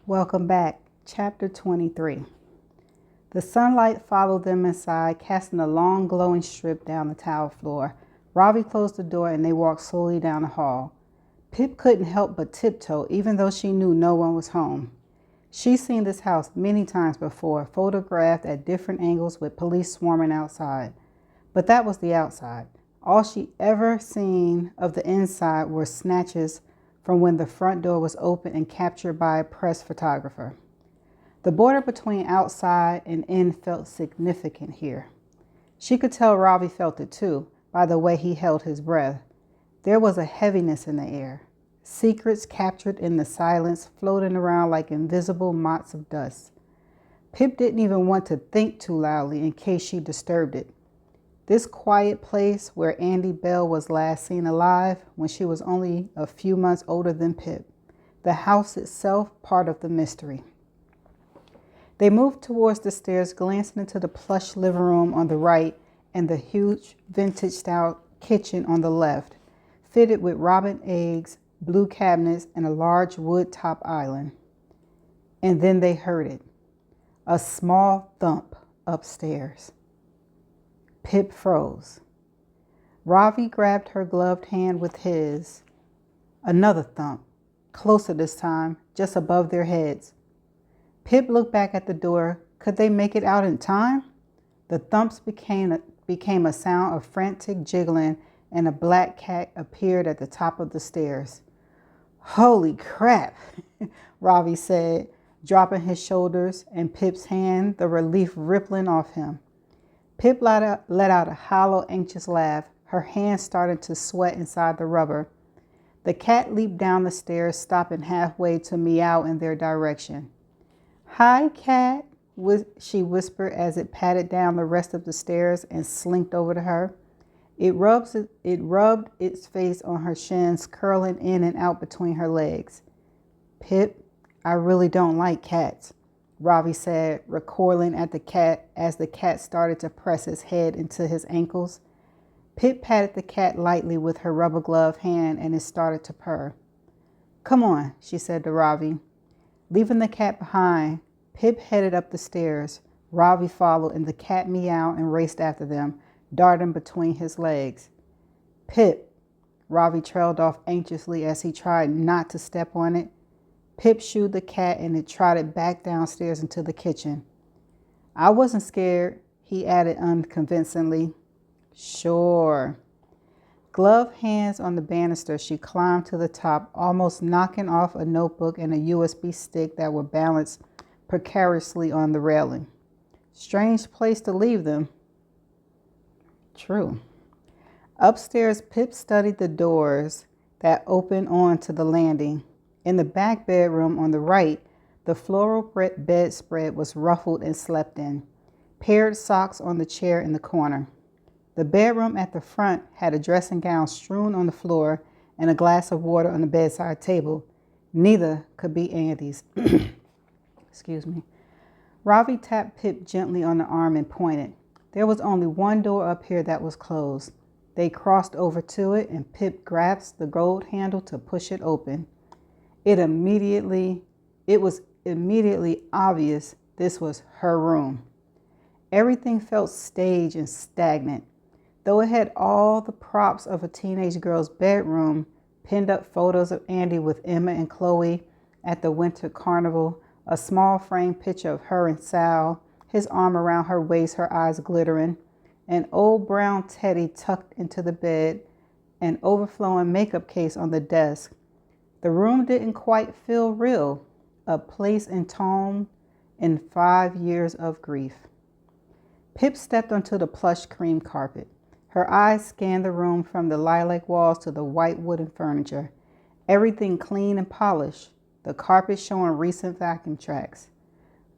Welcome back. Chapter 23. The sunlight followed them inside, casting a long glowing strip down the tile floor. Ravi closed the door and they walked slowly down the hall. Pip couldn't help but tiptoe, even though she knew no one was home. She'd seen this house many times before, photographed at different angles with police swarming outside. But that was the outside. All she ever seen of the inside were snatches from when the front door was open and captured by a press photographer. The border between outside and in felt significant here. She could tell Ravi felt it too, by the way he held his breath. There was a heaviness in the air, secrets captured in the silence floating around like invisible motes of dust. Pip didn't even want to think too loudly in case she disturbed it. This quiet place where Andy Bell was last seen alive when she was only a few months older than Pip. The house itself, part of the mystery. They moved towards the stairs, glancing into the plush living room on the right and the huge vintage-style kitchen on the left, fitted with robin eggs, blue cabinets, and a large wood-top island. And then they heard it. A small thump upstairs. Pip froze. Ravi grabbed her gloved hand with his. Another thump, closer this time, just above their heads. Pip looked back at the door. Could they make it out in time? The thumps became a sound of frantic jiggling, and a black cat appeared at the top of the stairs. Holy crap, Ravi said, dropping his shoulders and Pip's hand, the relief rippling off him. Pip let out a hollow, anxious laugh. Her hands started to sweat inside the rubber. The cat leaped down the stairs, stopping halfway to meow in their direction. Hi, cat, she whispered as it patted down the rest of the stairs and slinked over to her. It rubbed its face on her shins, curling in and out between her legs. Pip, I really don't like cats, Ravi said, recoiling at the cat as the cat started to press its head into his ankles. Pip patted the cat lightly with her rubber-gloved hand and it started to purr. Come on, she said to Ravi. Leaving the cat behind, Pip headed up the stairs. Ravi followed and the cat meowed and raced after them, darting between his legs. Pip, Ravi trailed off anxiously as he tried not to step on it. Pip shooed the cat and it trotted back downstairs into the kitchen. I wasn't scared, he added unconvincingly. Sure. Gloved hands on the banister, she climbed to the top, almost knocking off a notebook and a USB stick that were balanced precariously on the railing. Strange place to leave them. True. Upstairs, Pip studied the doors that opened onto the landing. In the back bedroom on the right, the floral bedspread was ruffled and slept in. Paired socks on the chair in the corner. The bedroom at the front had a dressing gown strewn on the floor and a glass of water on the bedside table. Neither could be Andy's. Excuse me. Ravi tapped Pip gently on the arm and pointed. There was only one door up here that was closed. They crossed over to it and Pip grasped the gold handle to push it open. It was immediately obvious this was her room. Everything felt staged and stagnant. Though it had all the props of a teenage girl's bedroom, pinned up photos of Andy with Emma and Chloe at the winter carnival, a small framed picture of her and Sal, his arm around her waist, her eyes glittering, an old brown teddy tucked into the bed, an overflowing makeup case on the desk. The room didn't quite feel real, a place entombed in 5 years of grief. Pip stepped onto the plush cream carpet. Her eyes scanned the room from the lilac walls to the white wooden furniture, everything clean and polished, the carpet showing recent vacuum tracks.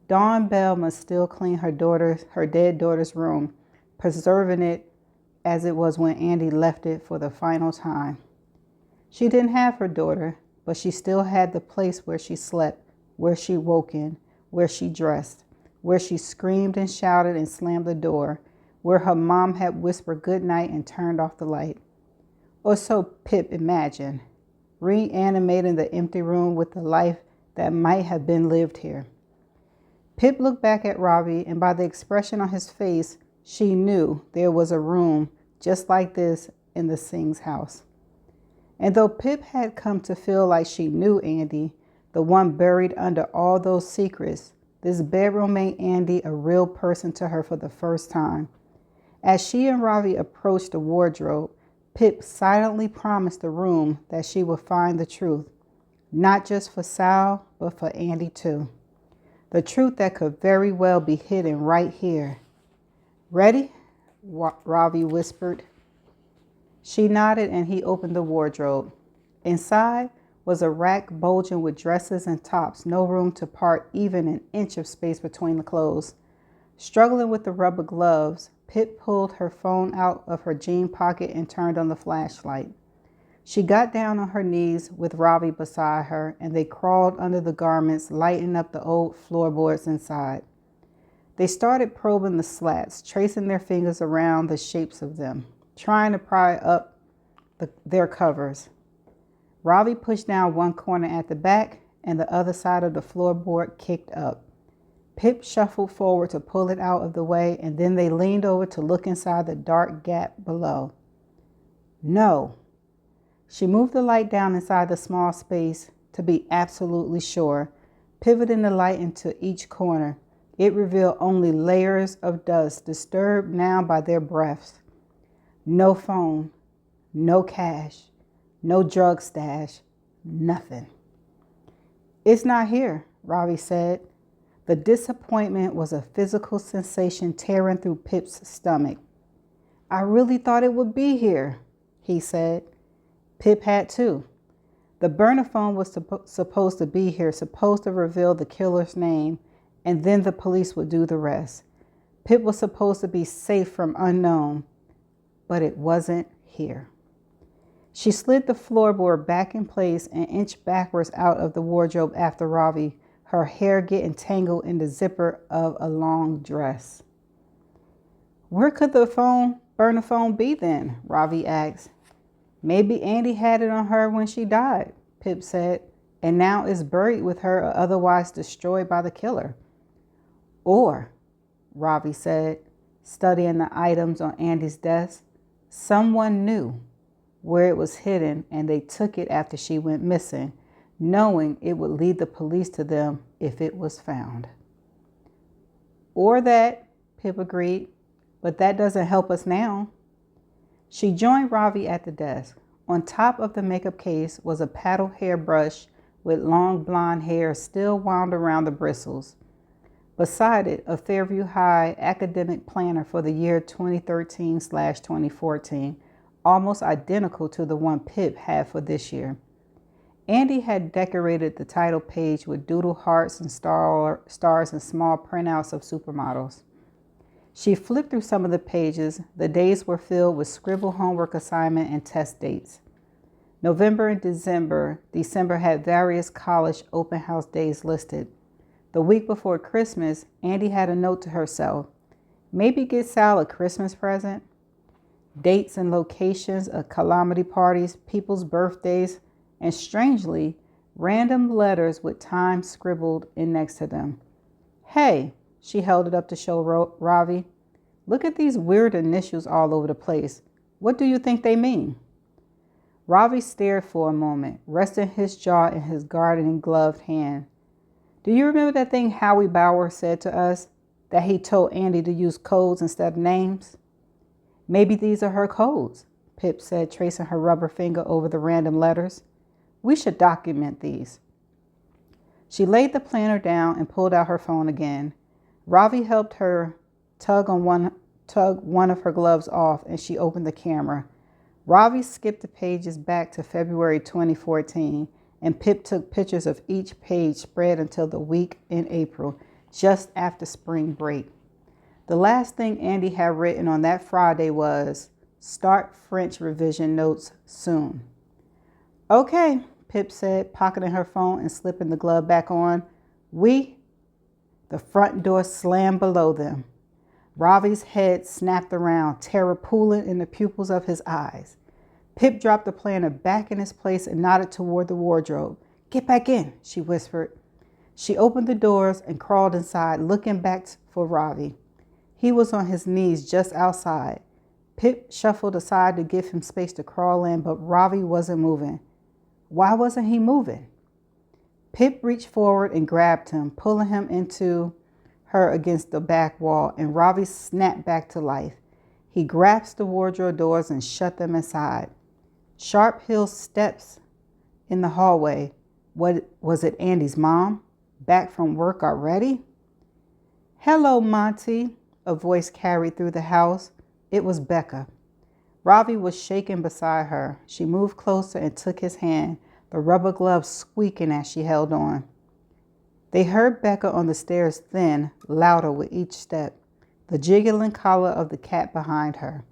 Dawn Bell must still clean her dead daughter's room, preserving it as it was when Andy left it for the final time. She didn't have her daughter, but she still had the place where she slept, where she woke in, where she dressed, where she screamed and shouted and slammed the door, where her mom had whispered good night and turned off the light. Or so Pip imagined, reanimating the empty room with the life that might have been lived here. Pip looked back at Ravi, and by the expression on his face, she knew there was a room just like this in the Singh's house. And though Pip had come to feel like she knew Andy, the one buried under all those secrets, this bedroom made Andy a real person to her for the first time. As she and Ravi approached the wardrobe, Pip silently promised the room that she would find the truth, not just for Sal, but for Andy too. The truth that could very well be hidden right here. Ready? Ravi whispered. She nodded and he opened the wardrobe. Inside was a rack bulging with dresses and tops, no room to part even an inch of space between the clothes. Struggling with the rubber gloves, Pip pulled her phone out of her jean pocket and turned on the flashlight. She got down on her knees with Ravi beside her, and they crawled under the garments, lighting up the old floorboards inside. They started probing the slats, tracing their fingers around the shapes of them, trying to pry up their covers. Ravi pushed down one corner at the back, and the other side of the floorboard kicked up. Pip shuffled forward to pull it out of the way, and then they leaned over to look inside the dark gap below. No. She moved the light down inside the small space to be absolutely sure, pivoting the light into each corner. It revealed only layers of dust, disturbed now by their breaths. No phone, no cash, no drug stash, nothing. It's not here, Ravi said. The disappointment was a physical sensation tearing through Pip's stomach. I really thought it would be here, he said. Pip had too. The burner phone was supposed to be here, supposed to reveal the killer's name, and then the police would do the rest. Pip was supposed to be safe from unknown, but it wasn't here. She slid the floorboard back in place and inched backwards out of the wardrobe after Ravi, her hair getting tangled in the zipper of a long dress. Where could the burner phone be then? Ravi asked. Maybe Andy had it on her when she died, Pip said, and now is buried with her or otherwise destroyed by the killer. Or, Ravi said, studying the items on Andy's desk, someone knew where it was hidden and they took it after she went missing, knowing it would lead the police to them if it was found. Or that, Pip agreed, but that doesn't help us now. She joined Ravi at the desk. On top of the makeup case was a paddle hairbrush with long blonde hair still wound around the bristles. Beside it, a Fairview High academic planner for the year 2013/2014, almost identical to the one Pip had for this year. Andy had decorated the title page with doodle hearts and stars and small printouts of supermodels. She flipped through some of the pages. The days were filled with scribble homework assignment and test dates. November and December had various college open house days listed. The week before Christmas, Andy had a note to herself. Maybe get Sal a Christmas present. Dates and locations of calamity parties, people's birthdays, and strangely, random letters with time scribbled in next to them. Hey, she held it up to show Ravi. Look at these weird initials all over the place. What do you think they mean? Ravi stared for a moment, resting his jaw in his gardening gloved hand. Do you remember that thing Howie Bauer said to us? That he told Andy to use codes instead of names? Maybe these are her codes, Pip said, tracing her rubber finger over the random letters. We should document these. She laid the planner down and pulled out her phone again. Ravi helped her tug one of her gloves off, and she opened the camera. Ravi skipped the pages back to February 2014, and Pip took pictures of each page spread until the week in April, just after spring break. The last thing Andy had written on that Friday was, "Start French revision notes soon." Okay, Pip said, pocketing her phone and slipping the glove back on. The front door slammed below them. Ravi's head snapped around, terror pooling in the pupils of his eyes. Pip dropped the planner back in its place and nodded toward the wardrobe. Get back in, she whispered. She opened the doors and crawled inside, looking back for Ravi. He was on his knees just outside. Pip shuffled aside to give him space to crawl in, but Ravi wasn't moving. Why wasn't he moving? Pip reached forward and grabbed him, pulling him into her against the back wall, and Ravi snapped back to life. He grasped the wardrobe doors and shut them inside. Sharp Hill steps in the hallway. What was it, Andy's mom? Back from work already? Hello, Monty, a voice carried through the house. It was Becca. Ravi was shaking beside her. She moved closer and took his hand, the rubber gloves squeaking as she held on. They heard Becca on the stairs thin, louder with each step, the jiggling collar of the cat behind her.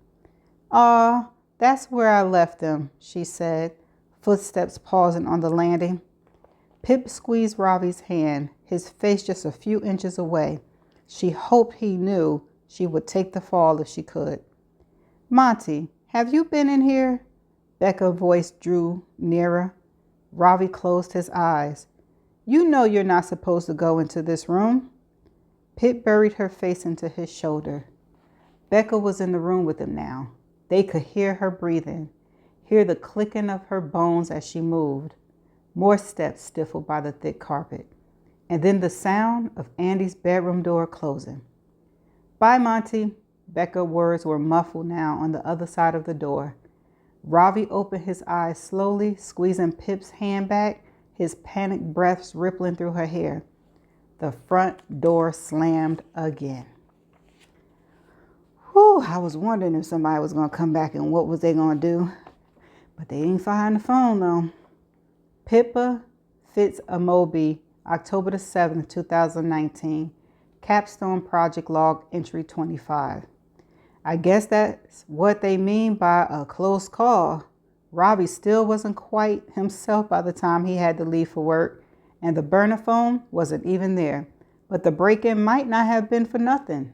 "Aw, that's where I left him," she said, footsteps pausing on the landing. Pip squeezed Ravi's hand, his face just a few inches away. She hoped he knew she would take the fall if she could. "Monty, have you been in here?" Becca's voice drew nearer. Ravi closed his eyes. "You know you're not supposed to go into this room." Pip buried her face into his shoulder. Becca was in the room with him now. They could hear her breathing, hear the clicking of her bones as she moved. More steps stifled by the thick carpet, and then the sound of Andy's bedroom door closing. "Bye, Monty." Becca's words were muffled now on the other side of the door. Ravi opened his eyes slowly, squeezing Pip's hand back, his panicked breaths rippling through her hair. The front door slammed again. Whew, I was wondering if somebody was going to come back and what was they going to do. But they didn't find the phone, though. Pippa Fitz-Amobi, October the 7th, 2019. Capstone Project Log Entry 25. I guess that's what they mean by a close call. Ravi still wasn't quite himself by the time he had to leave for work, and the burner phone wasn't even there. But the break-in might not have been for nothing.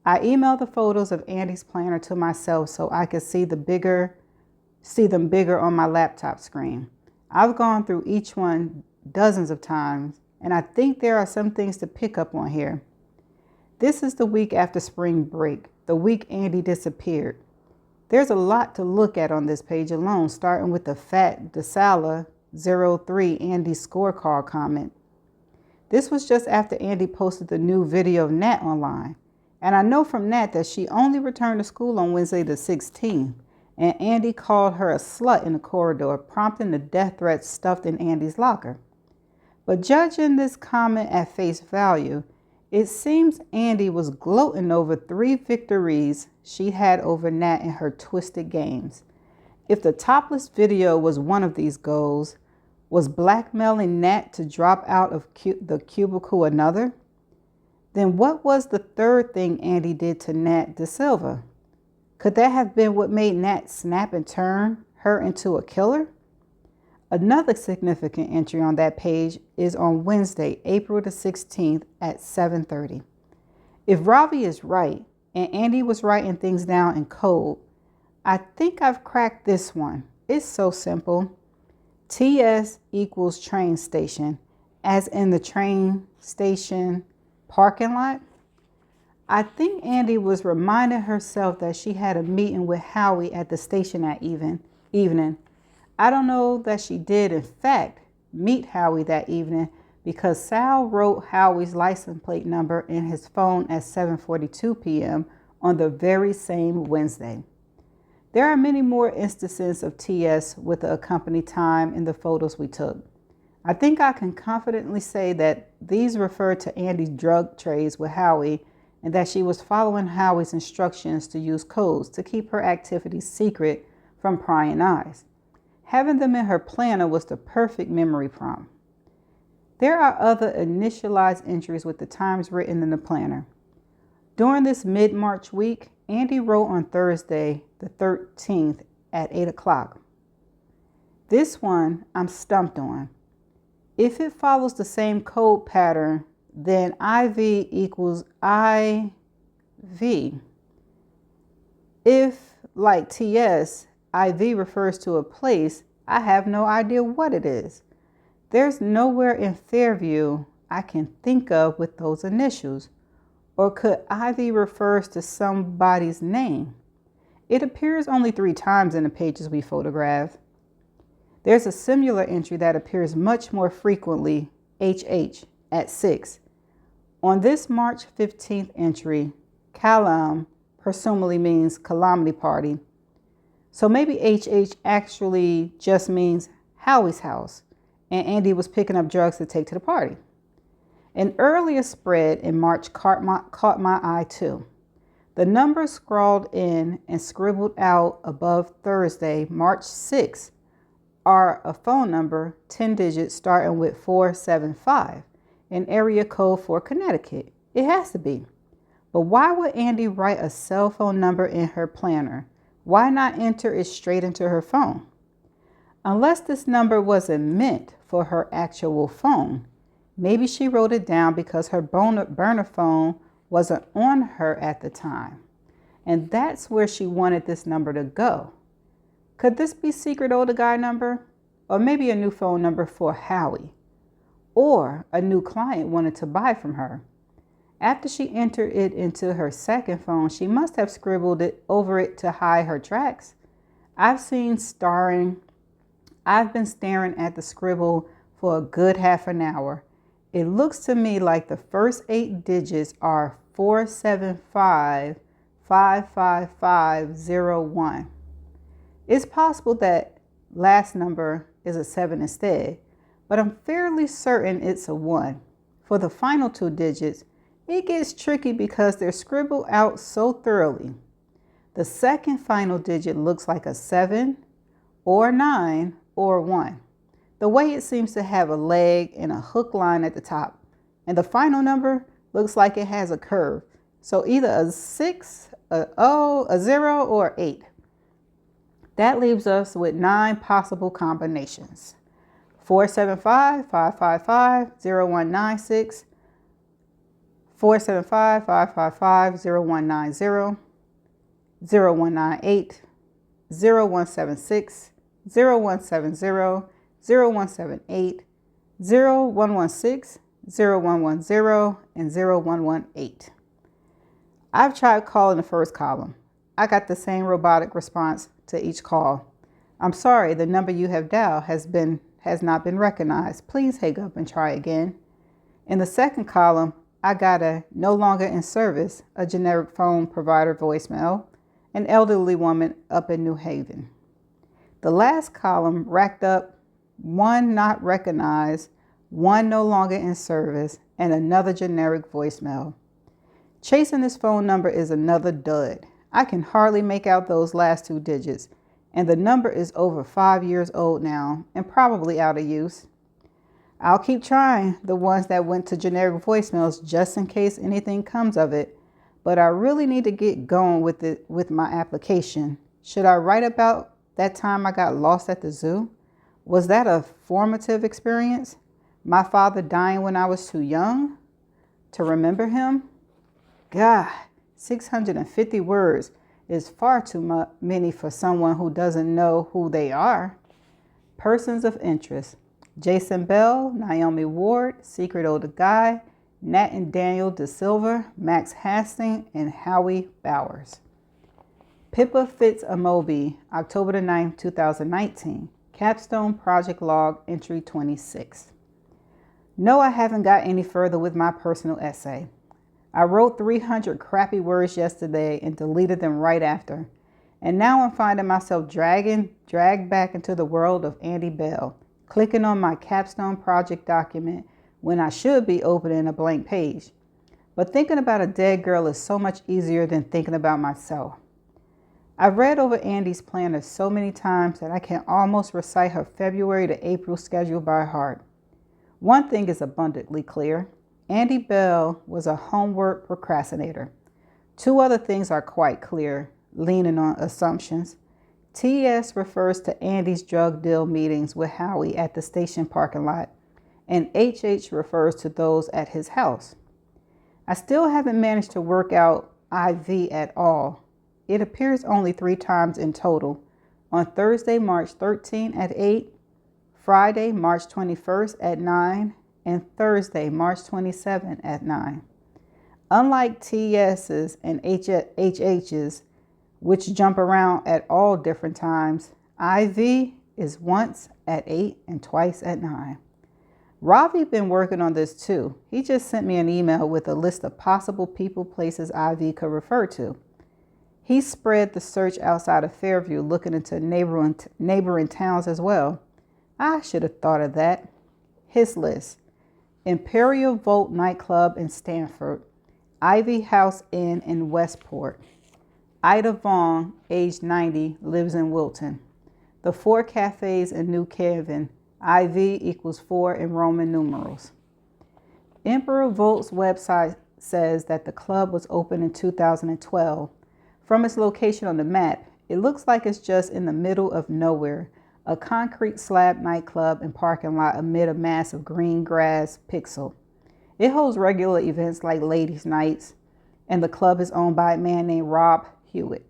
I emailed the photos of Andy's planner to myself so I could see them bigger on my laptop screen. I've gone through each one dozens of times, and I think there are some things to pick up on here. This is the week after spring break, the week Andy disappeared. There's a lot to look at on this page alone, starting with the Fat DeSala 03 Andy scorecard comment. This was just after Andy posted the new video of Nat online. And I know from Nat that she only returned to school on Wednesday the 16th. And Andy called her a slut in the corridor, prompting the death threats stuffed in Andy's locker. But judging this comment at face value, it seems Andy was gloating over 3 victories she had over Nat in her twisted games. If the topless video was one of these goals, was blackmailing Nat to drop out of the cubicle another? Then what was the third thing Andy did to Nat De Silva? Could that have been what made Nat snap and turn her into a killer? Another significant entry on that page is on Wednesday, April the 16th at 7:30. If Ravi is right, and Andy was writing things down in code, I think I've cracked this one. It's so simple. TS equals train station, as in the train station parking lot. I think Andy was reminding herself that she had a meeting with Howie at the station that evening. I don't know that she did, in fact, meet Howie that evening because Sal wrote Howie's license plate number in his phone at 7:42 p.m. on the very same Wednesday. There are many more instances of TS with the accompanied time in the photos we took. I think I can confidently say that these refer to Andy's drug trades with Howie and that she was following Howie's instructions to use codes to keep her activities secret from prying eyes. Having them in her planner was the perfect memory prompt. There are other initialized entries with the times written in the planner. During this mid-March week, Andy wrote on Thursday, the 13th at 8 o'clock. This one I'm stumped on. If it follows the same code pattern, then IV equals IV. If, like TS, IV refers to a place, I have no idea what it is. There's nowhere in Fairview I can think of with those initials. Or could Ivy refers to somebody's name? It appears only 3 times in the pages we photographed. There's a similar entry that appears much more frequently, HH, at 6. On this March 15th entry, Calam presumably means calamity party. So maybe HH actually just means Howie's house, and Andy was picking up drugs to take to the party. An earlier spread in March caught my eye too. The numbers scrawled in and scribbled out above Thursday, March 6th, are a phone number, 10 digits starting with 475, an area code for Connecticut. It has to be. But why would Andy write a cell phone number in her planner? Why not enter it straight into her phone? Unless this number wasn't meant for her actual phone, maybe she wrote it down because her burner phone wasn't on her at the time. And that's where she wanted this number to go. Could this be secret older guy number? Or maybe a new phone number for Howie? Or a new client wanted to buy from her? After she entered it into her second phone, she must have scribbled it over it to hide her tracks. I've been staring at the scribble for a good half an hour. It looks to me like the first 8 digits are 475-55501. It's possible that last number is a 7 instead, but I'm fairly certain it's a 1. For the final 2 digits, it gets tricky because they're scribbled out so thoroughly. The second final digit looks like a 7 or 9 or 1. The way it seems to have a leg and a hook line at the top. And the final number looks like it has a curve. So either a 6, a 0, or 8. That leaves us with 9 possible combinations. 475-555-0196, 475-555-0190, 0198, 0176, 0170, 0178, 0116, 0110, and 0118. I've tried calling the first column. I got the same robotic response to each call. I'm sorry, the number you have dialed has not been recognized. Please hang up and try again. In the second column, I got a no longer in service, a generic phone provider voicemail, an elderly woman up in New Haven. The last column racked up 1 not recognized, 1 no longer in service, and another generic voicemail. Chasing this phone number is another dud. I can hardly make out those last 2 digits, and the number is over 5 years old now and probably out of use. I'll keep trying the ones that went to generic voicemails just in case anything comes of it, but I really need to get going with my application. Should I write about that time I got lost at the zoo? Was that a formative experience? My father dying when I was too young to remember him? God, 650 words is far too many for someone who doesn't know who they are. Persons of interest: Jason Bell, Naomi Ward, Secret Older Guy, Nat and Daniel De Silva, Max Hastings, and Howie Bowers. Pippa Fitz Amobi, October 9, 2019. Capstone Project Log, Entry 26. No, I haven't got any further with my personal essay. I wrote 300 crappy words yesterday and deleted them right after. And now I'm finding myself dragged back into the world of Andy Bell, clicking on my capstone project document when I should be opening a blank page. But thinking about a dead girl is so much easier than thinking about myself. I've read over Andy's planner so many times that I can almost recite her February to April schedule by heart. One thing is abundantly clear. Andy Bell was a homework procrastinator. 2 other things are quite clear, leaning on assumptions. TS refers to Andy's drug deal meetings with Howie at the station parking lot, and HH refers to those at his house. I still haven't managed to work out IV at all. It appears only 3 times in total: on Thursday, March 13 at 8, Friday, March 21st at 9, and Thursday, March 27 at 9. Unlike TS's and HH's, which jump around at all different times, IV is once at 8 and twice at 9. Ravi been working on this too. He just sent me an email with a list of possible people, places IV could refer to. He spread the search outside of Fairview, looking into neighboring towns as well. I should have thought of that. His list: Imperial Volt nightclub in Stanford, Ivy House Inn in Westport. Ida Vaughn, age 90, lives in Wilton. The 4 cafes in New Canaan, IV equals 4 in Roman numerals. Emperor Volt's website says that the club was opened in 2012. From its location on the map, it looks like it's just in the middle of nowhere, a concrete slab nightclub and parking lot amid a mass of green grass pixel. It holds regular events like ladies' nights, and the club is owned by a man named Rob Hewitt.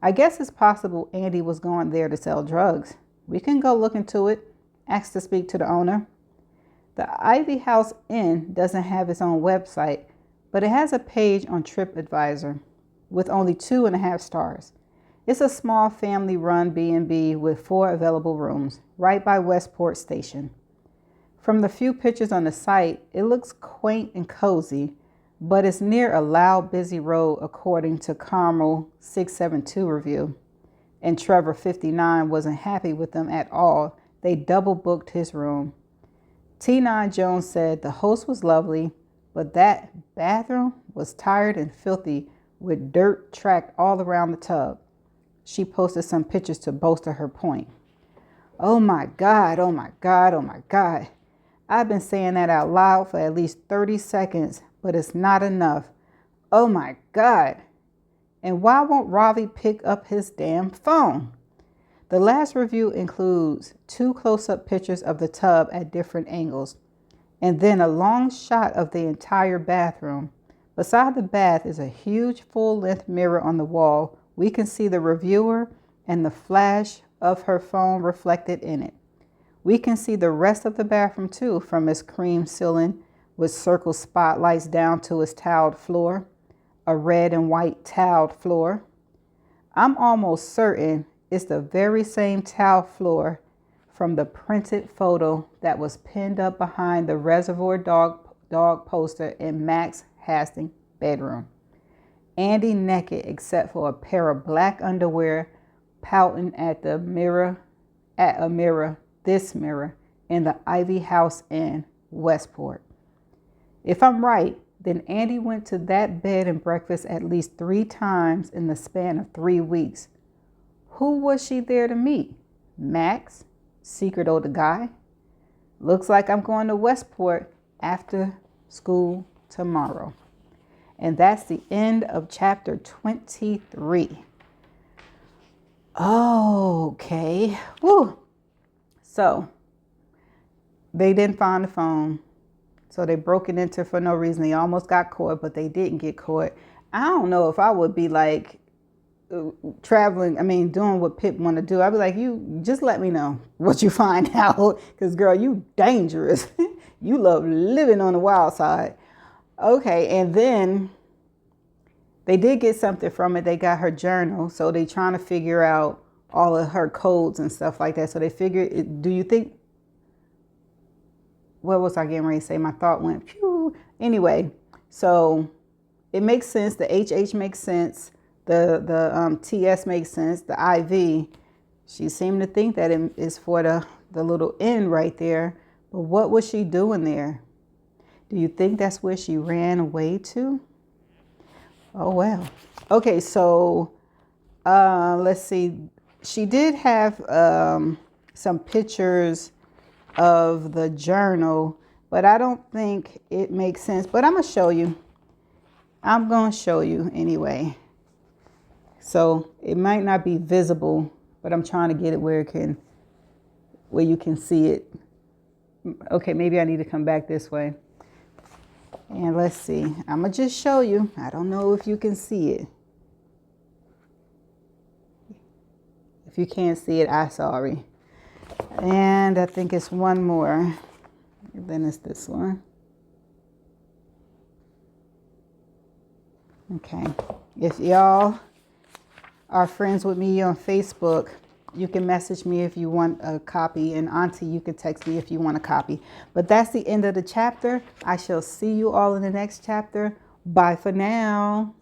I guess it's possible Andy was going there to sell drugs. We can go look into it, ask to speak to the owner. The Ivy House Inn doesn't have its own website, but it has a page on TripAdvisor with only 2.5 stars. It's a small family-run B&B with 4 available rooms, right by Westport Station. From the few pictures on the site, it looks quaint and cozy, but it's near a loud, busy road according to Carmel 672 review. And Trevor 59 wasn't happy with them at all. They double booked his room. T9 Jones said the host was lovely, but that bathroom was tired and filthy with dirt tracked all around the tub. She posted some pictures to bolster her point. Oh my God, oh my God, oh my God. I've been saying that out loud for at least 30 seconds, but it's not enough. Oh my God. And why won't Ravi pick up his damn phone? The last review includes 2 close-up pictures of the tub at different angles, and then a long shot of the entire bathroom. Beside the bath is a huge full-length mirror on the wall. We can see the reviewer and the flash of her phone reflected in it. We can see the rest of the bathroom too, from its cream ceiling with circle spotlights down to its tiled floor, a red and white tiled floor. I'm almost certain it's the very same tiled floor from the printed photo that was pinned up behind the Reservoir dog poster in Max Hastings' bedroom. Andy naked except for a pair of black underwear, pouting at a mirror, this mirror, in the Ivy House in Westport. If I'm right, then Andy went to that bed and breakfast at least 3 times in the span of 3 weeks. Who was she there to meet? Max? Secret older guy? Looks like I'm going to Westport after school tomorrow. And that's the end of chapter 23. Okay. Woo. So they didn't find the phone. So they broke it into for no reason. They almost got caught, but they didn't get caught. I don't know if I would be like doing what Pip want to do. I'd be like, you just let me know what you find out. Because, girl, you dangerous. You love living on the wild side. Okay, and then they did get something from it. They got her journal. So they trying to figure out all of her codes and stuff like that. So they figured, do you think, what was I getting ready to say? My thought went, phew. Anyway, so it makes sense. The HH makes sense. The TS makes sense. The IV, she seemed to think that it is for the little N right there. But what was she doing there? Do you think that's where she ran away to? Oh, well. Okay, so let's see. She did have some pictures of the journal, but I don't think it makes sense. But I'm going to show you. I'm going to show you anyway. So it might not be visible, but I'm trying to get it where you can see it. Okay, maybe I need to come back this way. And let's see. I'm going to just show you. I don't know if you can see it. If you can't see it, I'm sorry. And I think it's one more. Then it's this one. Okay. If y'all are friends with me on Facebook, you can message me if you want a copy, and Auntie, you can text me if you want a copy. But that's the end of the chapter. I shall see you all in the next chapter. Bye for now.